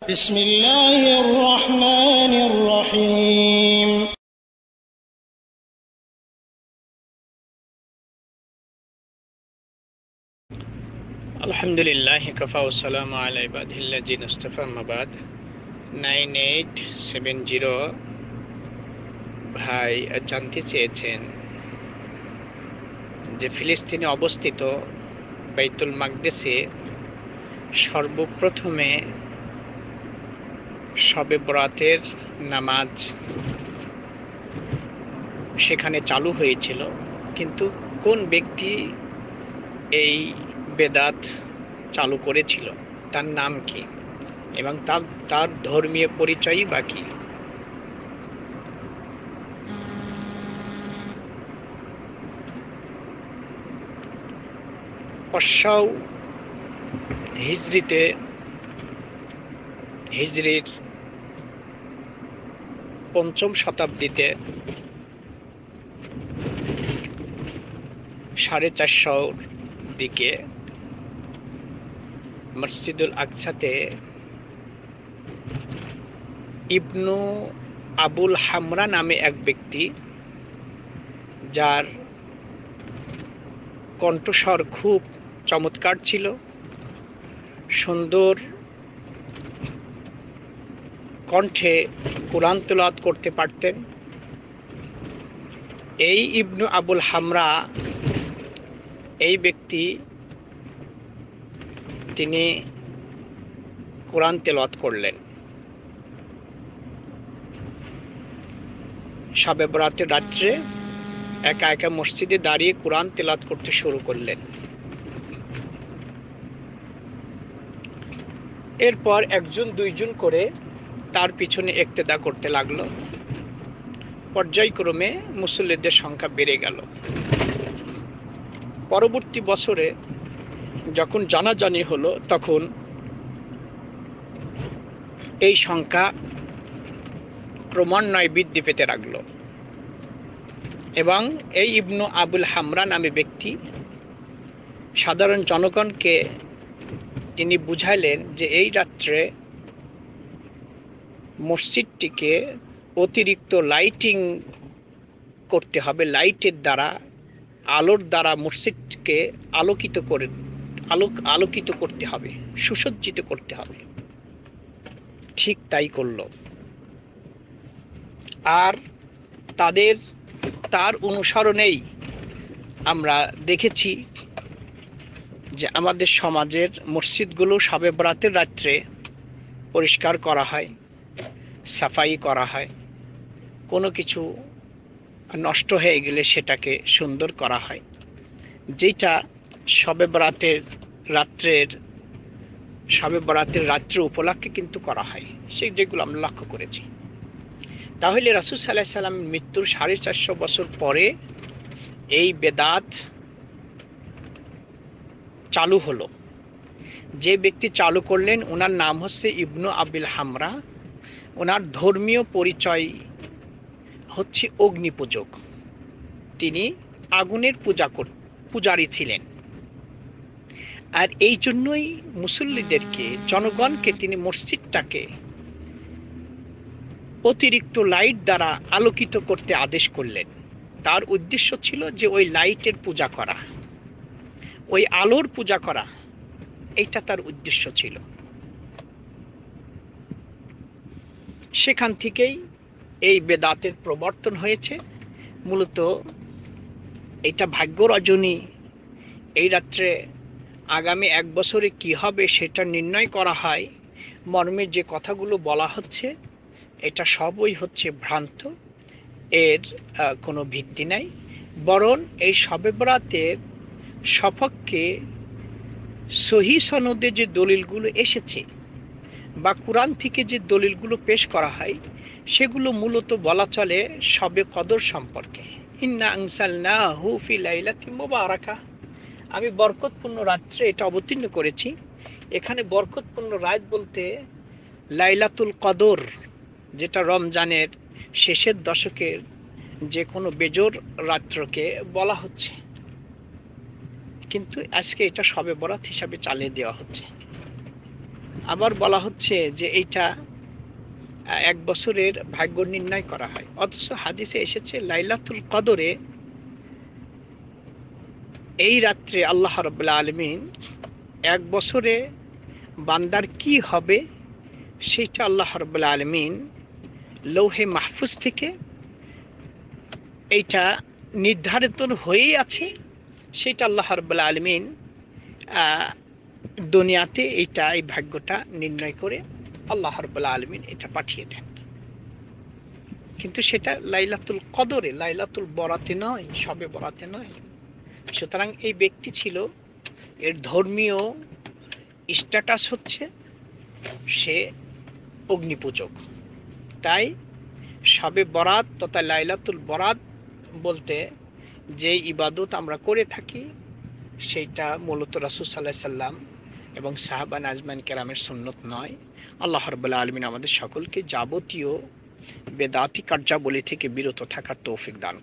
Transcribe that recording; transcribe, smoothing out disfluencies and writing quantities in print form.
بسم الله الرحمن الرحيم الحمد لله كفى والسلام على عباده الذين اصطفى أما بعد 9870 ভাই জানতে চেয়েছেন যে ফিলিস্তিনে অবস্থিত বাইতুল মাকদেসে সর্বপ্রথমে শবে বরাতের নামাজ সেখানে চালু হয়েছিল, কিন্তু কোন ব্যক্তি এই বেদাত চালু করেছিল, তার নাম কি এবং তার ধর্মীয় পরিচয়ই বা কি? অশ্বাউ হিজরির ৫ম শতাব্দীতে ৪৫০ দিকে মসজিদুল আকসাতে ইবনু আবুল হামরা নামে এক ব্যক্তি, যার কণ্ঠস্বর খুব চমৎকার ছিল, সুন্দর কণ্ঠে কুরআন তেলাওয়াত করতে পারতেন। এই ইবনু আবুল হামরা এই ব্যক্তি তিনি কুরআন তেলাওয়াত করলেন। শবে বরাতের রাত্রে একা একা মসজিদে দাঁড়িয়ে কুরআন তেলাওয়াত করতে শুরু করলেন। এরপর একজন দুইজন করে তার পিছনে ইক্তেদা করতে লাগলো। পর্যায়ক্রমে মুসল্লিদের সংখ্যা বেড়ে গেল। পরবর্তী বছরে যখন জানাজানি হলো, তখন এই সংখ্যা ক্রমান্বয়ে বৃদ্ধি পেতে লাগলো এবং এই ইবনু আবুল হামরা নামে ব্যক্তি সাধারণ জনগণকে তিনি বুঝাইলেন যে এই রাত্রে মসজিদটিকে অতিরিক্ত লাইটিং করতে হবে, লাইটের দ্বারা, আলোর দ্বারা মসজিদকে আলোকিত করতে হবে, সুসজ্জিত করতে হবে। ঠিক তাই করল। আর তার অনুসরণেই আমরা দেখেছি যে আমাদের সমাজের মসজিদগুলো শবে বরাতের রাত্রে পরিষ্কার করা হয়, সাফাই করা হয়, কোনো কিছু নষ্ট হয়ে গেলে সেটাকে সুন্দর করা হয়, যেটা শবে বরাতের রাত্রে উপলক্ষে কিন্তু করা হয়, যেগুলো আমরা লক্ষ্য করেছি। তাহলে রাসূল সাল্লাল্লাহু আলাইহি সাল্লাম মৃত্যুর 450 বছর পরে এই বেদাত চালু হলো। যে ব্যক্তি চালু করলেন ওনার নাম হচ্ছে ইবনু আবুল হামরা। ওনার ধর্মীয় পরিচয় হচ্ছে অগ্নি পূজক। তিনি আগুনের পূজারী ছিলেন। আর এই জন্যই মুসল্লিদেরকে, জনগণকে তিনি মসজিদটাকে অতিরিক্ত লাইট দ্বারা আলোকিত করতে আদেশ করলেন। তার উদ্দেশ্য ছিল যে ওই লাইটের পূজা করা, ওই আলোর পূজা করা, এইটা তার উদ্দেশ্য ছিল। সেখান থেকেই এই বেদাতের প্রবর্তন হয়েছে। মূলত এটা ভাগ্য রজনী, এই রাত্রে আগামী 1 বছরে কি হবে সেটা নির্ণয় করা হয় মর্মে যে কথাগুলো বলা হচ্ছে, এটা সবই হচ্ছে ভ্রান্ত, এর কোনো ভিত্তি নাই। বরং এই শবে বরাতের সপক্ষে সহিহ সনদে যে দলিলগুলো এসেছে বা কুরআন থেকে যে দলিলগুলো পেশ করা হয়, সেগুলো মূলত বলা চলে শবে কদর সম্পর্কে। ইন্না আনসালনাহু ফি লাইলাতিন মুবারাকাহ, আমি বরকতপূর্ণ রাত্রে এটা অবতীর্ণ করেছি। এখানে বরকতপূর্ণ রাত বলতে লাইলাতুল কদর, যেটা রমজানের শেষের দশকের যে কোনো বেজোর রাত্রকে বলা হচ্ছে। কিন্তু আজকে এটা শবে বরাত হিসাবে চালিয়ে দেওয়া হচ্ছে। আবার বলা হচ্ছে যে এইটা 1 বছরের ভাগ্য নির্ণয় করা হয়, অথচ হাদিসে এসেছে লাইলাতুল কদরে এই রাত্রে আল্লাহ রাব্বুল আলামিন 1 বছরে বান্দার কি হবে সেটা আল্লাহ রাব্বুল আলামিন লৌহে মাহফুজ থেকে এইটা নির্ধারিত হয়েই আছে। সেটা আল্লাহ রাব্বুল আলামিন দুনিয়াতে এই ভাগ্যটা নির্ণয় করে আল্লাহ রাব্বুল আলামিন এটা পাঠিয়ে দেন। কিন্তু সেটা লাইলাতুল কদরে, লাইলাতুল বরাতে নয়, শবে বরাতে নয়। সুতরাং এই ব্যক্তি ছিল, এর ধর্মীয় স্ট্যাটাস হচ্ছে সে অগ্নিপূজক। তাই শবে বরাত তথা লাইলাতুল বরাত বলতে যে ইবাদত আমরা করে থাকি সেইটা মূলত রাসূল সাল্লাল্লাহু আলাইহি সাল্লাম এবং সাহাবা আজমাইন কেরামের সুন্নত নয়। আল্লাহ রাব্বুল আলামিন আমাদের সকলকে যাবতীয় বেদাতি কার্যাবলী থেকে বিরত থাকার তৌফিক দান